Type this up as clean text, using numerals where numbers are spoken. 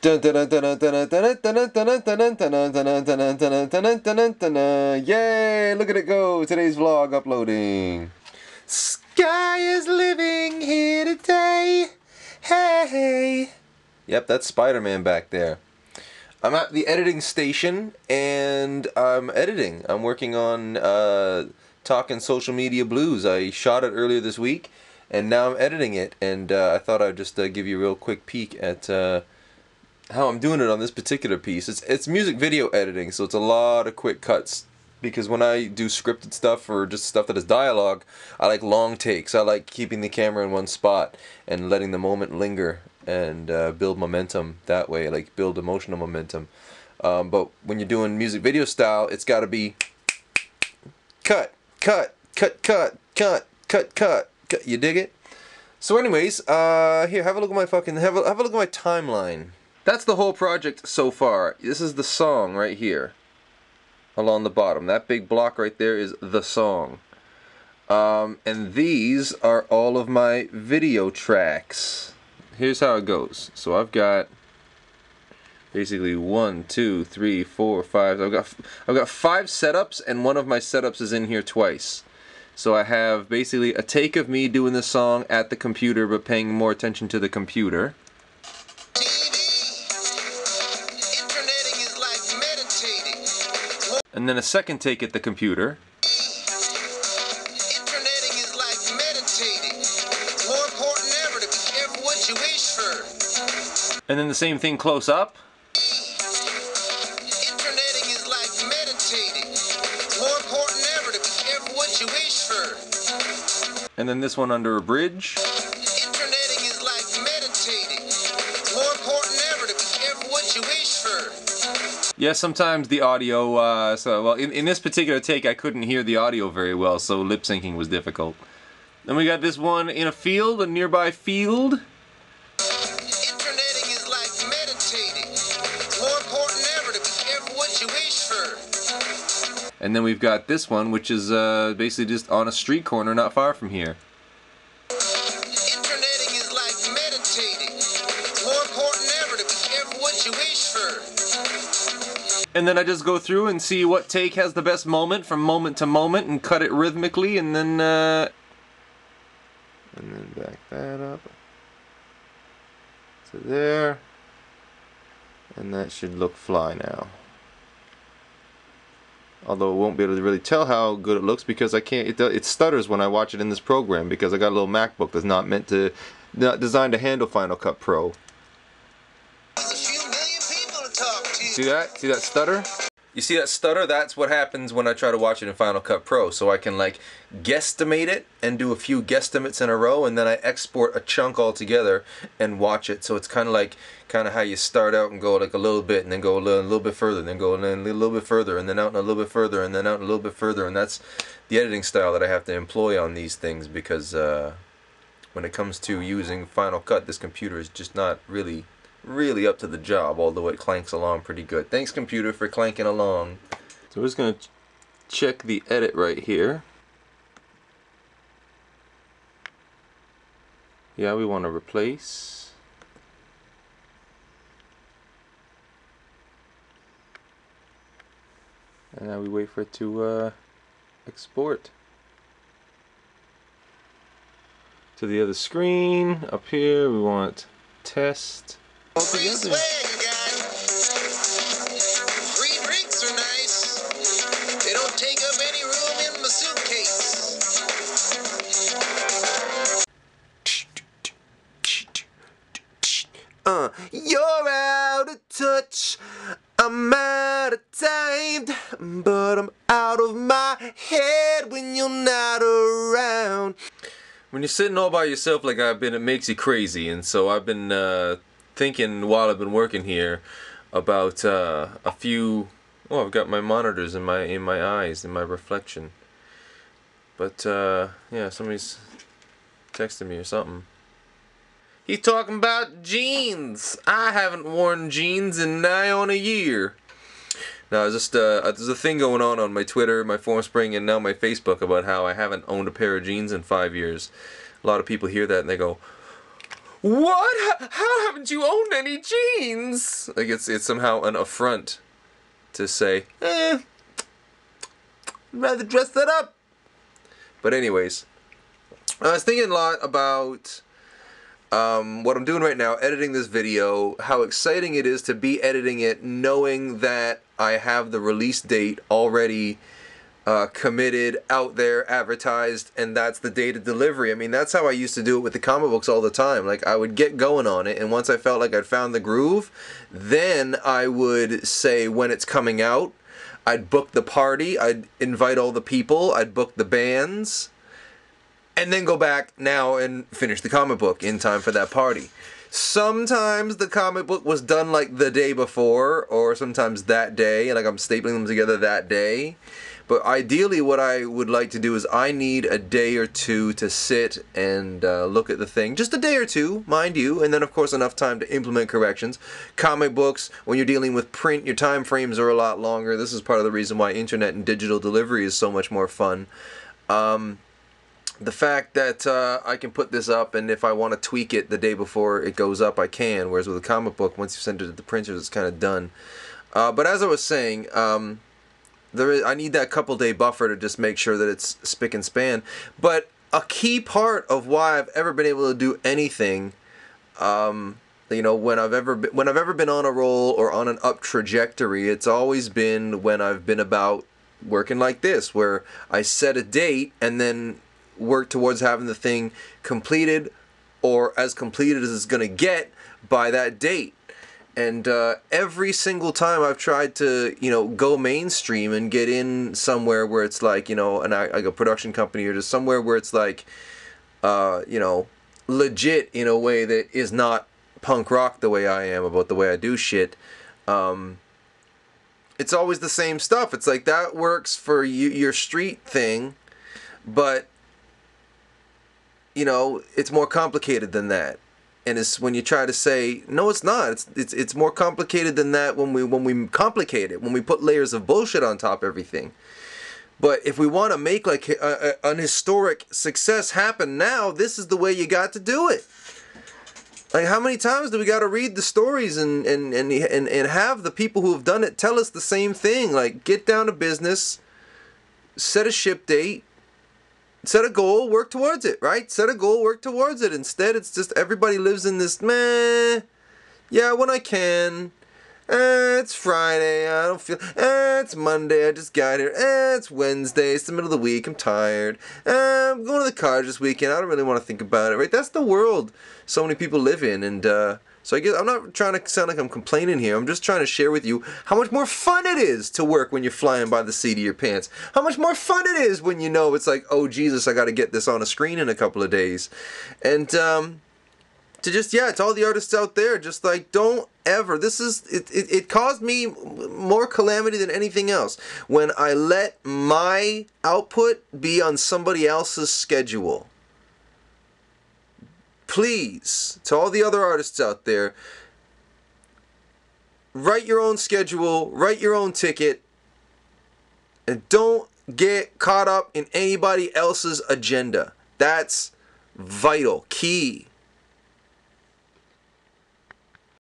Yay! Look at it go! Today's vlog uploading. Sky is living here today. Hey! Yep, that's Spider-Man back there. I'm at the editing station and I'm editing. I'm working on Talking Social Media Blues. I shot it earlier this week and now I'm editing it, and I thought I'd just give you a real quick peek at how I'm doing it on this particular piece. It's music video editing, so it's a lot of quick cuts, because when I do scripted stuff or just stuff that is dialogue, I like long takes. I like keeping the camera in one spot and letting the moment linger and build momentum that way, like build emotional momentum. But when you're doing music video style, it's got to be cut, cut, cut, cut, cut, cut, cut, cut. You dig it? So anyways, here, have a look at my have a look at my timeline. That's the whole project so far. This is the song right here along the bottom. That big block right there is the song. And these are all of my video tracks. Here's how it goes. So I've got basically 1, 2, 3, 4, 5. I've got 5 setups, and one of my setups is in here twice. So I have basically a take of me doing the song at the computer but paying more attention to the computer. And then a second take at the computer. Interneting is like meditating. It's more important than ever to be careful what you wish for. And then the same thing close up. Interneting is like meditating. It's more important than ever to be careful what you wish for. And then this one under a bridge. Interneting is like meditating. It's more important than ever to be careful what you wish for. Yeah, sometimes the audio, well, in this particular take I couldn't hear the audio very well, so lip syncing was difficult. Then we got this one in a field, a nearby field. Interneting is like meditating. It's more important than ever to be careful what you wish for. And then we've got this one, which is basically just on a street corner not far from here. Interneting is like meditating. It's more important than ever to be careful what you wish for. And then I just go through and see what take has the best moment from moment to moment and cut it rhythmically, and then back that up to there, and that should look fly now. Although it won't be able to really tell how good it looks because I can't. It stutters when I watch it in this program because I got a little MacBook that's not designed to handle Final Cut Pro. See that? See that stutter? You see that stutter? That's what happens when I try to watch it in Final Cut Pro. So I can like guesstimate it and do a few guesstimates in a row, and then I export a chunk all together and watch it. So it's kind of how you start out and go like a little bit, and then go a little bit further, and then go a little bit further, and then out and a little bit further, and then out and a little bit further. And that's the editing style that I have to employ on these things, because when it comes to using Final Cut, this computer is just not really up to the job, although it clanks along pretty good. Thanks, computer, for clanking along. So we're just going to check the edit right here. Yeah, we want to replace. And now we wait for it to export to the other screen. Up here we want test. Free swag, guy. Free drinks are nice. They don't take up any room in my suitcase. You're out of touch. I'm out of time, but I'm out of my head when you're not around. When you're sitting all by yourself like I've been, it makes you crazy, and so I've been thinking while I've been working here about a few. Oh, I've got my monitors in my eyes, in my reflection. But yeah, somebody's texting me or something. He's talking about jeans. I haven't worn jeans in nigh on a year. Now, there's a thing going on my Twitter, my Formspring, and now my Facebook about how I haven't owned a pair of jeans in 5 years. A lot of people hear that and they go, What? How haven't you owned any jeans? Like it's somehow an affront to say, I'd rather dress that up. But anyways, I was thinking a lot about what I'm doing right now, editing this video, how exciting it is to be editing it knowing that I have the release date already committed, out there, advertised, and that's the date of delivery. I mean, that's how I used to do it with the comic books all the time. Like, I would get going on it, and once I felt like I'd found the groove, then I would say when it's coming out. I'd book the party, I'd invite all the people, I'd book the bands, and then go back now and finish the comic book in time for that party. Sometimes the comic book was done like the day before, or sometimes that day, like I'm stapling them together that day. But ideally what I would like to do is I need a day or two to sit and look at the thing. Just a day or two, mind you, and then of course enough time to implement corrections. Comic books, when you're dealing with print, your time frames are a lot longer. This is part of the reason why internet and digital delivery is so much more fun. The fact that I can put this up, and if I want to tweak it the day before it goes up, I can. Whereas with a comic book, once you send it to the printers, it's kind of done. But as I was saying, I need that couple day buffer to just make sure that it's spick and span. But a key part of why I've ever been able to do anything, you know, when I've ever been on a roll or on an up trajectory, it's always been when I've been about working like this, where I set a date and then work towards having the thing completed, or as completed as it's gonna get by that date. And every single time I've tried to, you know, go mainstream and get in somewhere where it's like, you know, like a production company, or just somewhere where it's like, you know, legit in a way that is not punk rock the way I am about the way I do shit. It's always the same stuff. It's like, that works for you, your street thing, but you know, it's more complicated than that. And it's when you try to say, no, it's not. It's more complicated than that when we complicate it, when we put layers of bullshit on top of everything. But if we want to make like an historic success happen now, this is the way you got to do it. Like, how many times do we got to read the stories and have the people who have done it tell us the same thing? Like, get down to business, set a ship date, set a goal, work towards it, right? Set a goal, work towards it. Instead, it's just everybody lives in this, meh, yeah, when I can. It's Friday, I don't feel, it's Monday, I just got here, it's Wednesday, it's the middle of the week, I'm tired, I'm going to the college this weekend, I don't really want to think about it, right? That's the world so many people live in, and so I guess I'm not trying to sound like I'm complaining here. I'm just trying to share with you how much more fun it is to work when you're flying by the seat of your pants. How much more fun it is when you know it's like, oh Jesus, I got to get this on a screen in a couple of days. And to just, yeah, to all the artists out there, just like, don't ever, it caused me more calamity than anything else when I let my output be on somebody else's schedule. Please, to all the other artists out there, write your own schedule, write your own ticket, and don't get caught up in anybody else's agenda. That's vital, key.